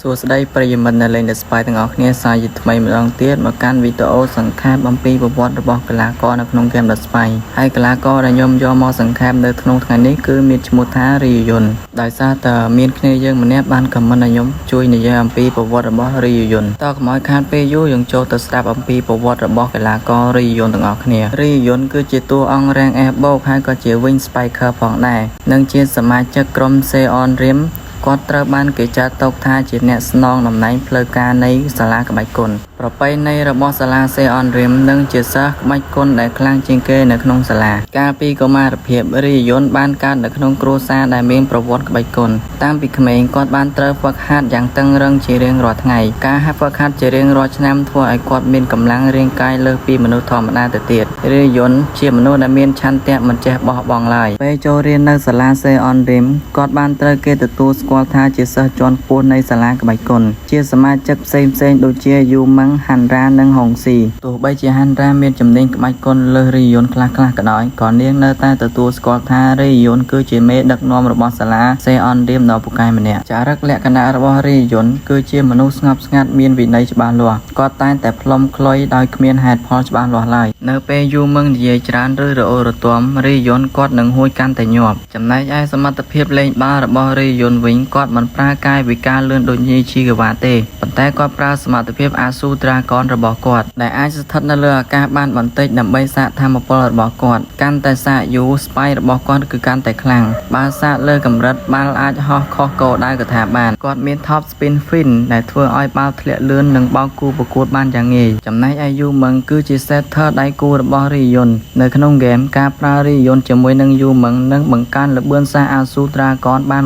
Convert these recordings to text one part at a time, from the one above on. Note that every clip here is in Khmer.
សួស្តីប្រិយមិត្តអ្នកលេង The Spy ទាំងអស់គ្នាសាជាថ្មីម្ដងទៀតមកកាន់វីដេអូសង្ខេបអំពីប្រវត្តិរបស់កីឡាករនៅក្នុងហ្គេម The Spy ហើយកីឡាករដែលខ្ញុំយកមកសង្ខេបនៅក្នុងថ្ងៃនេះគឺមានឈ្មោះថា Ryu ដោយសារតែមានគ្នាយើងម្នាក់បានខមមិនឲ្យខ្ញុំជួយនិយាយអំពីប្រវត្តិរបស់ Ryu តើកុំឲ្យខាតពេលយូរយើងចូលទៅស្ដាប់អំពីប្រវត្តិរបស់កីឡាករ Ryu ទាំងអស់គ្នា Ryu គឺជាតួអង្គរ៉េង F បូកហើយក៏ជា Wing Spiker ផងដែរនិងជាសមាជិកក្រុម Seon Rimគាត់ត្រូវបានគេចាត់ទុកថាជាអ្នកស្នងតំណែងផ្លូវការនៃសាលាក្បាច់គុណប្រពៃណីរបស់សាលា Seon Rim និងជាសិស្សក្បាច់គុណដែលខ្លាំងជាងគេនៅក្នុងសាលាកាលពីកុមារភាពRyuបានកើតនៅក្នុងគ្រួសារដែលមានប្រវត្តិក្បាច់គុណតាំងពីក្មេងគាត់បានត្រូវហ្វឹកហាត់យ៉ាងតឹងរ៉ឹងជារៀងរាល់ថ្ងៃការហ្វឹកហាត់ជារៀងរាល់ឆ្នាំធ្វើឲ្យគាត់មានកម្លាំងរាងកាយលើសពីមនុស្សធម្មតាទៅទៀតRyuជាមនុស្សដែលមានឆន្ទៈមិនចេះបោះបង់ឡើយពេលចូលរៀននៅសាលា Seon Rim គាត់បានត្រូវគេទទួលស្គាល់ថាជាសិស្សជាន់ខ្ពស់នៃសាលាក្បាច់គុណជាសមាជិកផ្សេងៗដូចជាយូម៉ាំងហាន់រ៉ានិងហុងស៊ីទោះបីជាហាន់រ៉ាមានជំនាញក្បាច់គុណលើសRyuខ្លះក៏ដោយក៏នាងនៅតែទទួលស្គាល់ថាRyuគឺជាមេដឹកនាំរបស់សាលា Seon Rim ដ៏ពូកែម្នាក់ចរិតលក្ខណៈរបស់Ryuគឺជាមនុស្សស្ងប់ស្ងាត់មានវិន័យច្បាស់លាស់គាត់តែងតែផ្លុំខ្លុយដោយគ្មានហេតុផលច្បាស់លាស់ឡើយនៅពេលយូម៉ាំងនិយាយច្រើនឬរអ៊ូរទាំRyuគាត់នឹងហួចកាន់តែញាប់ចំណែកឯសមត្ថភាពលេងបាល់របស់Ryuវិញគាត់មិនប្រើកាយវិការលឿនដូចញីឈីកាវ៉ាទេប៉ុន្តែគាត់ប្រើសមត្ថភាពអាស៊ូត្រាកនរបស់គាត់ដែលអាចស្ថិតនៅលើអាកាសបានបន្តិចដើម្បីសាកថាមពលរបស់គាត់កាន់តែសាកយូរស្បៃរបស់គាត់គឺកាន់តែខ្លាំងបើសាកលើកម្រិតបាល់អាចហោះខុសគោលដៅក៏ថាបានគាត់មាន top spin fin ដែលធ្វើឲ្យបាល់ធ្លាក់លឿននិងបោកគូប្រកួតបានយ៉ាងងាយចំណែកឯយូម៉ាំងគឺជា setter ដៃគូរបស់Ryuនៅក្នុងហ្គេមការប្រើRyuជាមួយនឹងយូម៉ាំងនឹងបង្កើនល្បឿនសារអាស៊ូត្រាកនបាន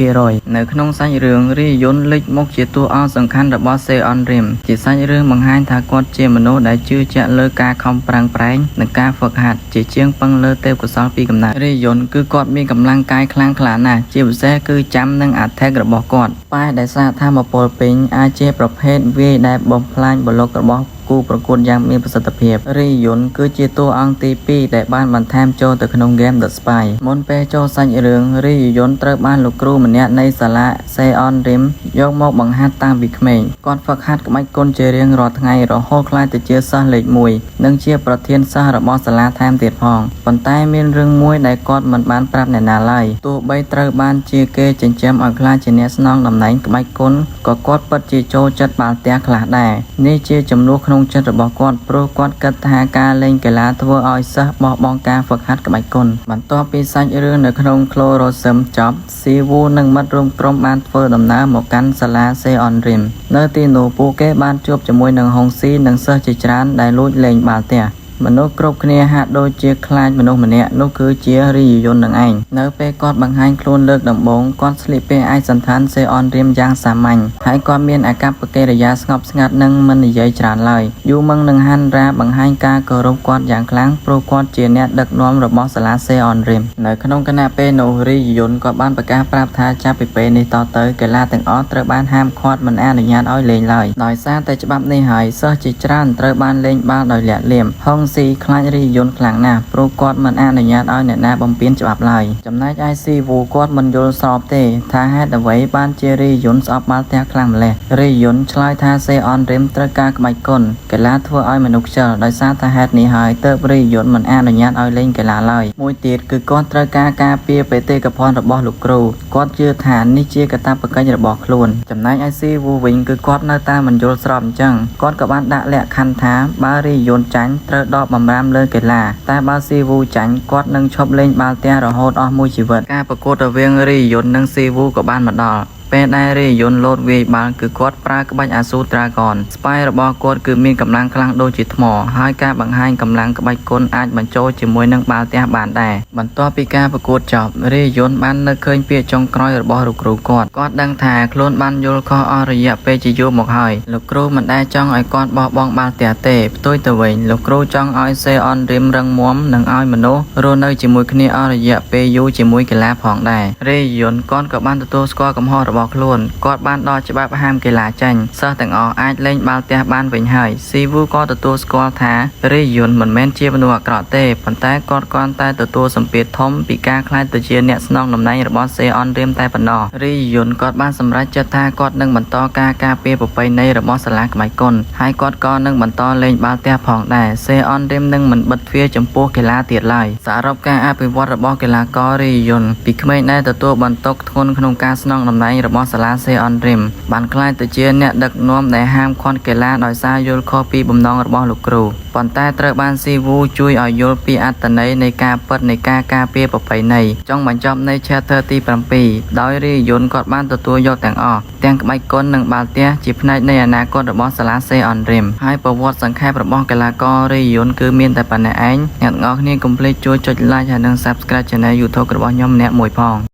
20% នៅក្នុងសាច់រឿងRyuលេចមុខជាតួអង្គសំខាន់របស់ Seon Rim ជាសាច់រឿងបង្ហាញថាគាត់ជាមនុស្សដែលជឿជាក់លើការខំប្រឹងប្រែងនិងការហ្វឹកហាត់ជាជាងពឹងលើទេពកោសល្យពីកំណើតRyuគឺគាត់មានកម្លាំងកាយខ្លាំងក្លាណាស់ជាពិសេសគឺចាំនិង attack របស់គាត់ប៉ែដែលសារថាមពលពេញអាចជាប្រភេទវាយដែលបំផ្លាញបលុករបស់គូប្រកួតយ៉ាងមានប្រសិទ្ធភាពRyuគឺជាតួអង្គទី2ដែលបានបន្ថែមចូលទៅក្នុងហ្គេម The Spy មុនពេលចូលសាច់រឿងRyuត្រូវបានលោកគ្រូម្នាក់នៃសាលា Seon Rim យកមកបង្ហាត់តាំងពីក្មេងគាត់ហ្វឹកហាត់ក្បាច់គុណជារៀងរាល់ថ្ងៃរហូតក្លាយទៅជាសិស្សលេខ1និងជាប្រធានសិស្សរបស់សាលាថែមទៀតផងប៉ុន្តែមានរឿងមួយដែលគាត់មិនបានប្រាប់អ្នកណាឡើយទោះបីត្រូវបានជាគេចិញ្ចឹមឲ្យក្លាយជាអ្នកស្នងតំណែងក្បាច់គុណក៏គាត់ពិតជាចូលចិត្តបាល់ទះខ្លះដែរនេះជាចំនួនក្នុងចិត្តរបស់គាត់ព្រោះគាត់គិតថាការលេងកីឡាធ្វើឲ្យសិស្សបោះបង់ការហ្វឹកហាត់ក្បាច់គុណបន្ទាប់ពីសាច់រឿងនៅក្នុង Colosseum ចប់ស៊ីវូនិងមិត្តរួមក្រុមបានធ្វើដំណើរមកកាន់សាលា Seon Rim នៅទីនោះពួកគេបានជួបជាមួយនឹងហុងស៊ីនិងសិស្សជាច្រើនដែលលួចលេងបាល់ទះមនុស្សគ្រប់គ្នាហាក់ដូចជាខ្លាចមនុស្សម្នាក់នោះគឺជាRyuនឹងឯងនៅពេលគាត់បង្ហាញខ្លួនលើកដំបូងគាត់ស្លៀកពាក់ឯកសណ្ឋាន Seon Rim យ៉ាងសាមញ្ញហើយគាត់មានអាកប្បកិរិយាស្ងប់ស្ងាត់និងមិននិយាយច្រើនឡើយយូម៉ាំងនិងហាន់រ៉ាបង្ហាញការគោរពគាត់យ៉ាងខ្លាំងព្រោះគាត់ជាអ្នកដឹកនាំរបស់សាលា Seon Rim នៅក្នុងគណៈពេលនោះ Ryu ក៏បានប្រកាសប្រាប់ថាចាប់ពីពេលនេះតទៅកីឡាទាំងអស់ត្រូវបានហាមឃាត់មិនអនុញ្ញាតឲ្យលេងឡើយដោយសារតែច្បាប់នេះហើយសិស្សជាច្រើនត្រូវបានលេងបាល់ដោយលាក់លៀមស៊ីខ្លាចRyuខ្លាំងណាស់ព្រោះគាត់មិនអនុញ្ញាតឲ្យអ្នកណាបំពានច្បាប់ឡើយចំណែកឯស៊ីវូគាត់មិនយល់ស្របទេថាហេតុអ្វីបានជាRyuស្អប់បាល់ទះខ្លាំងម្ល៉េះRyuឆ្លើយថា Seon Rim ត្រូវការក្បាច់គុណកីឡាធ្វើឲ្យមនុស្សខ្ជិលដោយសារតែហេតុនេះហើយទើបRyuមិនអនុញ្ញាតឲ្យលេងកីឡាឡើយមួយទៀតគឺគាត់ត្រូវការការពារបេតិកភណ្ឌរបស់លោកគ្រូគាត់ជឿថានេះជាកាតព្វកិច្ចរបស់ខ្លួនចំណែកឯស៊ីវូវិញគឺគាត់នៅតែមិនយល់ស្របអញ្ចឹងគាត់ក៏បានដាក់លក្ខខណ្ឌថាបើRyuចាញ់ត្រូវដកបំរាមលើកីឡាតែបើស៊ីវូចាញ់គាត់នឹងឈប់លេងបាល់ទះរហូតអស់មួយជីវិតការប្រកួតរវាងRyuនិងស៊ីវូក៏បានមកដល់ពេលដែលRyuលោតវាយបាល់គឺគាត់ប្រើក្បាច់អាស៊ូត្រាកនស្ប៉ៃរបស់គាត់គឺមានកម្លាំងខ្លាំងដូចជាថ្មហើយការបង្ហាញកម្លាំងក្បាច់គុណអាចបញ្ចូលជាមួយនឹងបាល់ទះបានដែរបន្ទាប់ពីការប្រកួតចប់Ryuបាននឹកឃើញពាក្យចុងក្រោយរបស់លោកគ្រូគាត់ដឹងថាខ្លួនបានយល់ខុសអស់រយៈពេលជាយូរមកហើយលោកគ្រូមិនដែលចង់ឲ្យគាត់បោះបង់បាល់ទះទេផ្ទុយទៅវិញលោកគ្រូចង់ឲ្យ Seon Rim រឹងមាំនិងឲ្យមនុស្សរស់នៅជាមួយគ្នាអស់រយៈពេលយូរជាមួយកីឡាផងដែរRyuគាត់ក៏បានទទួលស្គាល់កំហុសរបស់ របស់ខ្លួនគាត់បានដកច្បាប់ហាមកីឡាចេញសិស្សទាំងអស់អាចលេងបាល់ទះបានវិញហើយស៊ីវូក៏ទទួលស្គាល់ថារីយុនមិនមែនជាមនុស្សអាក្រក់ទេប៉ុន្តែគាត់គ្រាន់តែទទួលសម្ពាធធំពីការខ្លាចទៅជាអ្នកស្នងតំណែងរបស់សេអនរៀមតែប៉ុណ្ណោះរីយុនគាត់បានសម្រេចចិត្តថាគាត់នឹងបន្តការការពារប្រពៃណីរបស់សាលាក្បាច់គុនហើយគាត់ក៏នឹងបន្តលេងបាល់ទះផងដែរសេអនរៀមនឹងមិនបិទទ្វារចំពោះកីឡាទៀតឡើយសរុបការអភិវឌ្ឍរបស់កីឡាកររីយុនពីក្មេងដែលទទួលបន្ទុកធ្ងន់ក្នុងការស្នងតំណែងរបស់សាលាសេអនរៀមបានក្លាយទៅជាអ្នកដឹកនាំដែលហាមឃាត់កីឡាដោយសារយល់ខុសពីបំណងរបស់លោកគ្រូប៉ុន្តែត្រូវបានស៊ីវូជួយឲ្យយល់ពីអត្ថន័យនៃការពិតនៃការការពារប្រពៃណីចុងបញ្ចប់នៃ Chapter ទី 7 ដោយរីយុនគាត់បានទទួលយកទាំងអស់ទាំងក្បាច់គុននិងបាល់ទះជាផ្នែកនៃអនាគតរបស់សាលាសេអនរៀមហើយប្រវត្តិសង្ខេបរបស់កីឡាកររីយុនគឺមានតែប៉ុណ្ណេះឯងអ្នកទាំងអស់គ្នាកុំភ្លេចជួយចុច Like ហើយនិង Subscribe Channel YouTube របស់ខ្ញុំម្នាក់មួយផង